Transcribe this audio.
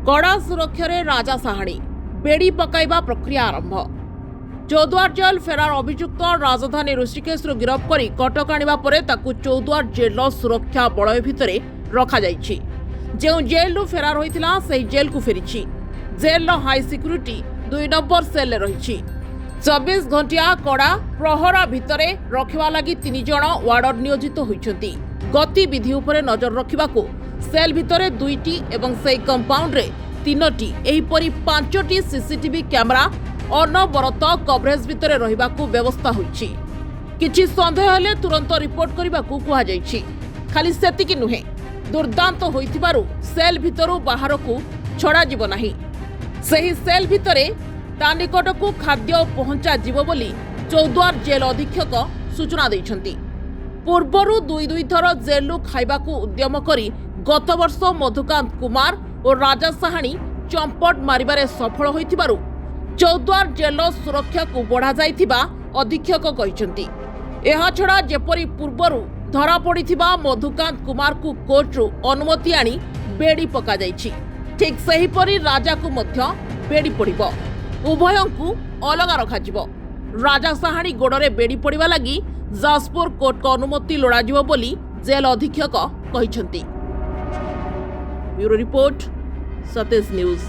कड़ा सुरक्षा राजा साहाणी बेड़ी पकाइबा प्रक्रिया आरंभ। चौद्वार जेल फेरार अभियुक्त राजधानी ऋषिकेश गिरफ कर कटक आनिबा परे ताकू चौद्वार जेल सुरक्षा बलय भितर रखा जाइछि। जो जेल रु फेरार होइतिला सही जेल को फेरिछि। Jail high security 2 number cell रही 24 घंटिया कड़ा प्रहरा भितर रखा लगी 3 जन वार्डर नियोजित होइछंती। गतिविधि उपरे नजर रखिबाकू सेल भितर 2टी एवं से कंपाउंड रे 3टी एहीपरि 5टी सीसीटीवी कैमेरा अनवरत कवरेज भितर रहिबाकू व्यवस्था होइछि। किछि संदेह हेले तुरंत रिपोर्ट करिबाकू कुहा जाइछि। खाली सेतिकी नुहे, दुर्दांत होइथिबारु सेल भितरु बाहरकू छड़ा जीव नाही। सही सेल भितरे ता निकटकू खाद्य पहुंचा जीव बोली चौद्वार जेल अधीक्षक सूचना दैछंती। पूर्वरु 2 थर जेलु खाइबाकू उद्यम करी गत वर्ष मधुकांत कुमार और राजा साहाणी चंपट मारिबारे सफल होइथिबारु चौद्वार जेल सुरक्षा को बढ़ा जाइथिबा अधीक्षक कहिसंती। एहा छड़ा जेपरि पूर्वरु धरा पड़िथिबा मधुकांत कुमार को कोर्टरु अनुमति आनी बेड़ी पका जाइछि, ठीक सेहीपरि राजा को मध्य बेड़ी पड़िबो। उभयंकु अलगा रखाजिबो। राजा साहाणी गोड़े बेड़ी पड़िबा लगी जाजपुर कोर्ट को अनुमति लोड़ाजिबो बोली जेल अधीक्षक कहिसंती। Bureau report, Satej news.